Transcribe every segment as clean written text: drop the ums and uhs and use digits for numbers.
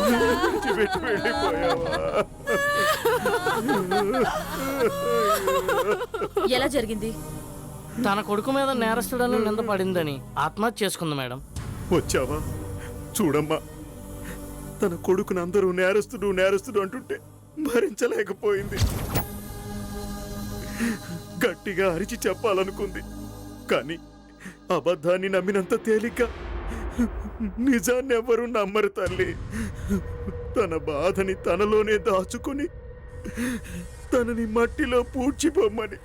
విడిచిపెట్టి వెళ్ళిపోయావా? ఎలా జరిగింది? తన కొడుకు మీద నేరస్తుడని నింద పడిందని ఆత్మహత్య చేసుకుంది మేడం. వచ్చావా? చూడమ్మా, తన కొడుకుని అందరూ నేరస్తుడు నేరస్తుడు అంటుంటే భరించలేకపోయింది. గట్టిగా అరిచి చెప్పాలనుకుంది, కానీ అబద్ధాన్ని నమ్మినంత తేలిక నిజాన్ని ఎవరు నమ్మరు తల్లి. తన బాధని తనలోనే దాచుకుని తనని మట్టిలో పూడ్చిపోమ్మని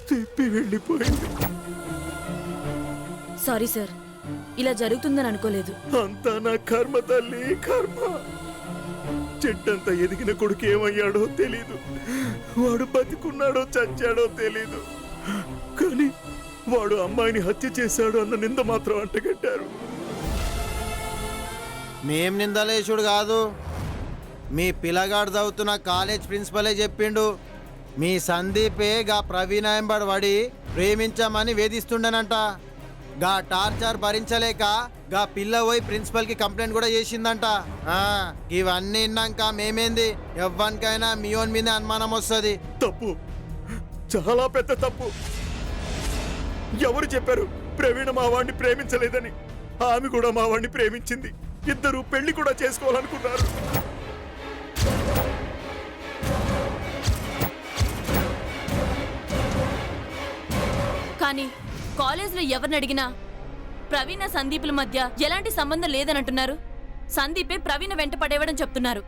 చెప్పి వెళ్ళిపోయింది. సారీ సార్, ఇలా జరుగుతుందని అనుకోలేదు. అంతా నా కర్మ తల్లి, కర్మ. చెట్టంతా ఎదిగిన కొడుకు ఏమయ్యాడో తెలీదు, వాడు బతికున్నాడో చచ్చాడో తెలీదు, కానీ వాడు అమ్మాయిని హత్య చేశాడు అన్న నింద మాత్రం అంటగట్టారు. మేం నిందలేసుడు కాదు, మీ పిల్లగాడు చదువుతున్న కాలేజ్ ప్రిన్సిపలే చెప్పిండు. మీ సందీపే గా ప్రవీణ్ ఎంబడి పడి ప్రేమించామని వేధిస్తుండనంట. గా టార్చర్ భరించలేక గా పిల్ల పోయి ప్రిన్సిపల్ కి కంప్లైంట్ కూడా చేసిందంట. ఇవన్నీ విన్నాక మేమేంది, ఎవ్వనికైనా మీ ఓన్ మీద అనుమానం వస్తుంది. తప్పు, చాలా పెద్ద తప్పు. ఎవరు చెప్పారు ప్రవీణ మా వాడిని ప్రేమించలేదని? ఆమె కూడా మా వాడిని ప్రేమించింది. ఇద్దరు పెళ్లి కూడా చేసుకోవాలనుకున్నారు. కానీ కాలేజ్లో ఎవరిని అడిగినా ప్రవీణ సందీపుల మధ్య ఎలాంటి సంబంధం లేదని అంటున్నారు. సందీపే ప్రవీణ వెంట పడేవాడని చెప్తున్నారు.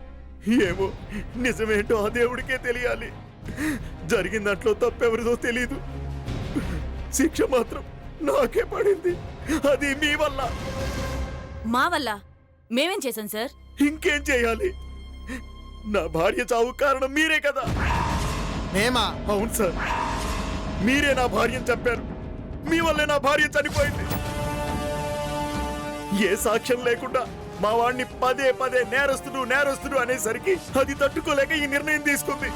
ఏమో, నిజమేంటో ఆ దేవుడికే తెలియాలి. జరిగిన దాంట్లో తప్పెవరిదో తెలీదు. శిక్ష మాత్రం నాకే పడింది. అది మీ వల్ల. మా వల్ల? మేమేం చేశాం సార్? ఇంకేం చేయాలి? నా భార్య చావు కారణం మీరే కదా. మేమా? అవును సార్, మీరే నా భార్యను చంపారు. మీ వల్లే నా భార్య చనిపోయింది. ఏ సాక్ష్యం లేకుండా మా వాడిని పదే పదే నేరస్తుడు నేరస్తుడు అనేసరికి అది తట్టుకోలేక ఈ నిర్ణయం తీసుకుంది.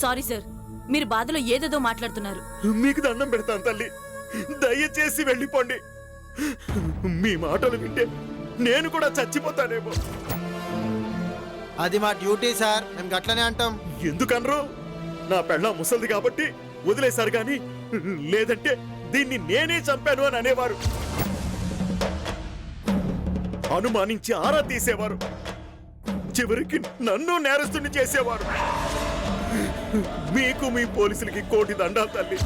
సారీ సార్, మీరు బాధలో ఏదేదో మాట్లాడుతున్నారు. మీకు దండం పెడతాను తల్లి, దయచేసి వెళ్ళిపోండి. మీ మాటలు వింటే నేను కూడా చచ్చిపోతానేమో. అది మా డ్యూటీ సార్, మేము గట్లనే అంటాం. ఎందుకనరు? నా పెళ్ళ ముసలిది కాబట్టి వదిలేశారు, కానీ లేదంటే దీన్ని నేనే చంపాను అని అనేవారు. అనుమానించి ఆరా తీసేవారు. చివరికి నన్ను నేరస్తుని చేసేవారు. మీకు మీ పోలీసులకి కోటి దండాలు తల్లి.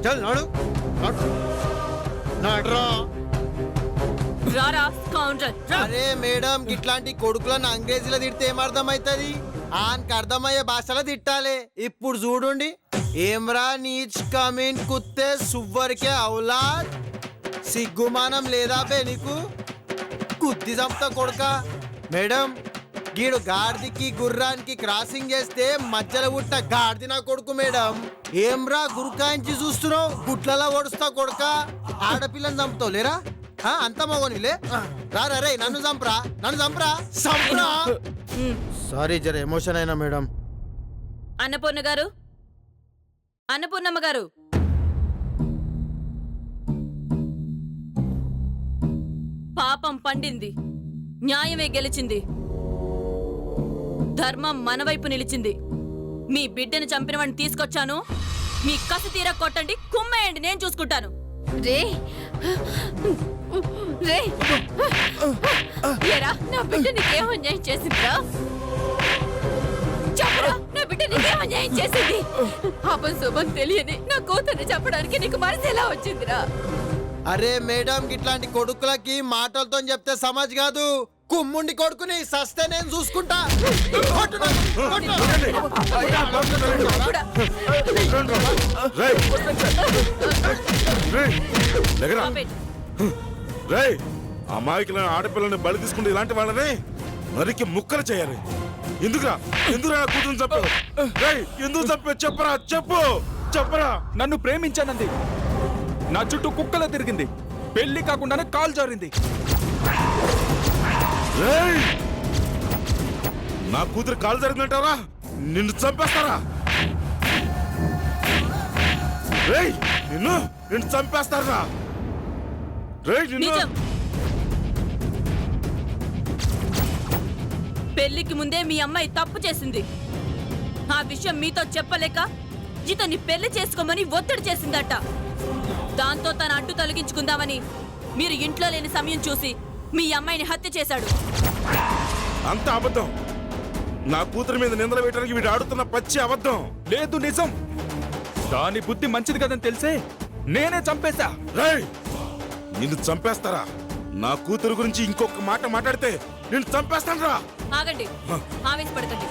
చల్ నాడు నాడ్రా. రారా స్కౌండ్రల్. అరే మేడం, ఇట్లాంటి కొడుకులను అంగ్రేజీలో తిడితే ఏమర్థమవుతుంది? ఆన్కి అర్థమయ్యే భాషలో తిట్టాలి. ఇప్పుడు చూడండి, ఏమ్రా నీచ్ కమీన్ కుత్తే సువ్వరికే ఔలాద్, సిగ్గుమానం లేదా బే నీకు? కుద్ది చంపుతా కొడుక. మేడం, గీడు గాడిదికి గుర్రానికి క్రాసింగ్ చేస్తే మధ్యలో పుట్ట గాడిది నా కొడుకు. మేడం, ఏమ్రా గురుకాయించి చూస్తున్నావు? గుట్లలో ఓడుస్తా కొడుక. ఆడపిల్లని చంపుతావు లేరా? అంత మగోనిలే. రారా రే, నన్ను చంపరా, నన్ను చంపరా, చంపరా. సారీ, జర ఎమోషన్ అయినా మేడం. అన్నపూర్ణ గారు, అన్నపూర్ణమ్మ గారు, పాపం పండింది, న్యాయమే గెలిచింది, ధర్మం మన వైపు నిలిచింది. మీ బిడ్డను చంపిన వాడిని తీసుకొచ్చాను. మీ కసి తీరా కొట్టండి, కుమ్మేయండి, నేను చూసుకుంటాను. రే రే, ఏరా, నా బిడ్డ నీకేం అన్యాయం చేసిందిరా? చెప్పరా, నా బిడ్డ నీకేం అన్యాయం చేసింది? అపం శుభం తెలియని నా కూతుర్ని చెప్పడానికి నీకు మనసు ఎలా వచ్చిందిరా? అరే మేడం, ఇట్లాంటి కొడుకులకి మాటలతో చెప్తే సమాజ్ కాదు. కుమ్ముండి కొడుకుని సస్తే నేను చూసుకుంటా. అమాయకులను ఆడపిల్లని బలి తీసుకుంటే ఇలాంటి వాళ్ళని మరికి ముక్కలు చేయాలి. ఎందుకురా ఎందుకురా నా కూతురు చంపావు? రేయ్, ఎందుకు చంపావు? చెప్పరా, చెప్పరా. నన్ను ప్రేమించానంది. నా చుట్టూ కుక్కలా తిరిగింది. పెళ్లి కాకుండానే కాల్ జారింది. రేయ్, నా కూతురు కాలు జరిగినట్టారా? నిన్ను చంపేస్తారా? రేయ్, నిన్ను చంపేస్తారా? రేయ్, నిన్ను నిజం. పెళ్లికి ముందే మీ అమ్మాయి తప్పు చేసింది. ఆ విషయం మీతో చెప్పలేక ఇతన్ని పెళ్లి చేసుకోమని ఒత్తిడి చేసిందట. దాంతో తన అడ్డు తొలగించుకుందామని మీరు ఇంట్లో లేని సమయం చూసి మీ అమ్మాయిని హత్య చేశాడు. అంత అబద్ధం. నా కూతురు మీద నిందలు వేయడానికి వీడు ఆడుతున్న పచ్చి అబద్ధం. లేదు, నిజం. దాని బుద్ధి మంచిది కదని తెలిసే నేనే చంపేశా. రేయ్, నిన్ను చంపేస్తారా? నా కూతురు గురించి ఇంకొక మాట మాట్లాడితే నిన్ను చంపేస్తాను రా. ఆగండి, ఆవేశపడకండి.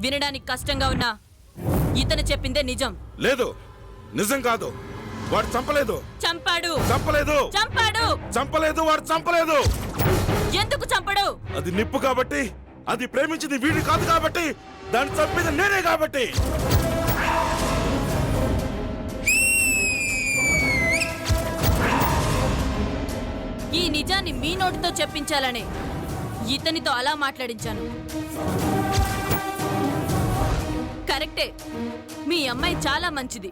వినడానికి కష్టంగా ఉన్నా ఇతను చెప్పిందే నిజం. లేదు, నిజం కాదు. వాడు చంపలేదు. చంపాడు. చంపలేదు. చంపాడు. చంపలేదు. వాడు చంపలేదు. ఎందుకు చంపడు? అది నిప్పు కాబట్టి, అది ప్రేమించింది వీడి కాదు కాబట్టి, దాన్ని చంపింది నేనే కాబట్టి. ఈ నిజాన్ని మీ నోటితో చెప్పించాలనే ఇతనితో అలా మాట్లాడించాను. కరెక్టే, మీ అమ్మాయి చాలా మంచిది,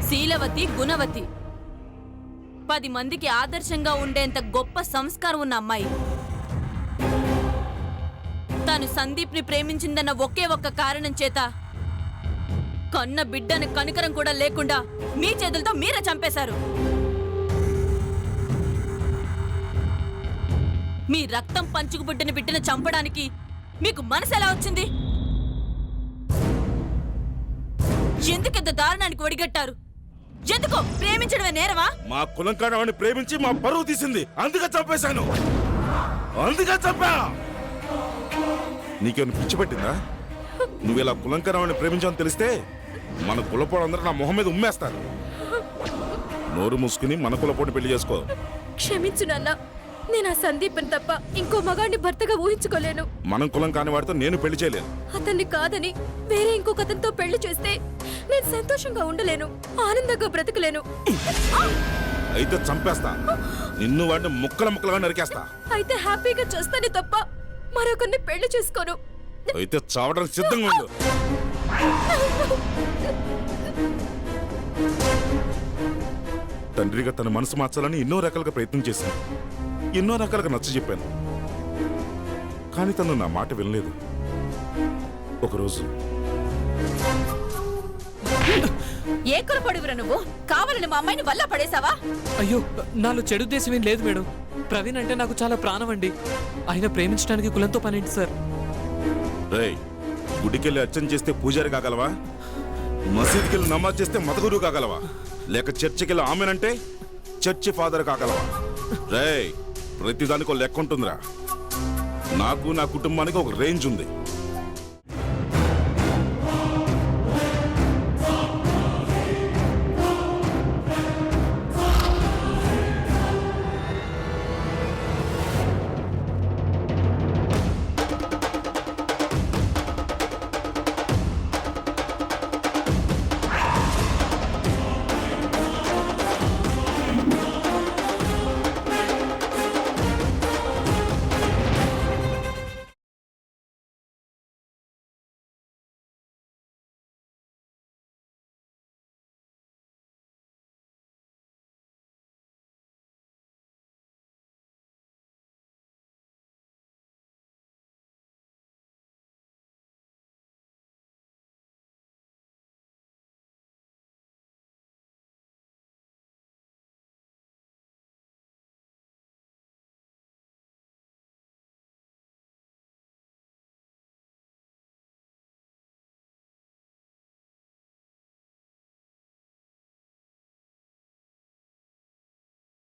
శీలవతి, గుణవతి, 10 మందికి ఆదర్శంగా ఉండేంత గొప్ప సంస్కారం ఉన్న అమ్మాయి. తను సందీప్ని ప్రేమించిందన్న ఒకే ఒక్క కారణం చేత కన్న బిడ్డని కనికరం కూడా లేకుండా మీ చేతులతో మీరే చంపేశారు. మీ రక్తం పంచుకు పుట్టిన బిడ్డను చంపడానికి మీకు మనసు ఎలా వచ్చింది? ఎందుకింత దారుణానికి ఒడిగట్టారు? ఎందుకు? ప్రేమించడమే నేరమా? మా కులం కాడవాడిని ప్రేమించి మా పరువు తీసింది, అందుకే చంపేశాను. అందుకే చంపా. నీకేమైనా పిచ్చి పట్టిందా? నువ్వు ఇలా కులంకరవాడిని ప్రేమించావని తెలిస్తే మన కులపోడందరూ నా మొహం మీద ఉమ్మేస్తారు. నోరు మూసుకుని మన కులపోటి పెళ్లి చేసుకో. క్షమించు నాన్న, నేను ఆ సందీప్ని తప్ప ఇంకో మగాడిని భర్తగా ఊహించుకోలేను. మనం కులం కాని వాడితో నేను పెళ్లి చేయలేను. అతన్ని కాదని వేరే ఇంకొక అతనితో పెళ్లి చేస్తే నేను సంతోషంగా ఉండలేను, ఆనందంగా బ్రతకలేను. అయితే చంపేస్తా. నిన్ను వాడిని ముక్కల ముక్కలుగా నరికేస్తా. అయితే హ్యాపీగా చేస్తానే తప్ప మరొకరిని పెళ్లి చేసుకోను. అయితే చావడానికి సిద్ధంగా ఉండు. తండ్రిగా తన మనసు మార్చాలని ఎన్నో రకాలుగా ప్రయత్నం చేశాను, ఎన్నో రకాలుగా నచ్చ చెప్పాను. కానీ తను నా మాట వినలేదు. ఒకరోజు ఏ కులపడివిరా నువ్వు? కావాలని మా అమ్మాయిని వల్ల పడేశావా? అయ్యో, నాలో చెడు ఉద్దేశం ఏం లేదు మేడం. ప్రవీణ్ అంటే నాకు చాలా ప్రాణం అండి. ఆయన ప్రేమించడానికి కులంతో పనేంటి సార్? రేయ్, గుడికెళ్ళి అర్చన చేస్తే పూజారి కాగలవా? మసీదుకెళ్ళి నమాజ్ చేస్తే మతగురు కాగలవా? లేక చర్చికెళ్ళి ఆమెనంటే చర్చి ఫాదర్ కాగలవా? రేయ్, ప్రతిదానికి ఒక లెక్క ఉంటుందిరా. నాకు నా కుటుంబానికి ఒక రేంజ్ ఉంది.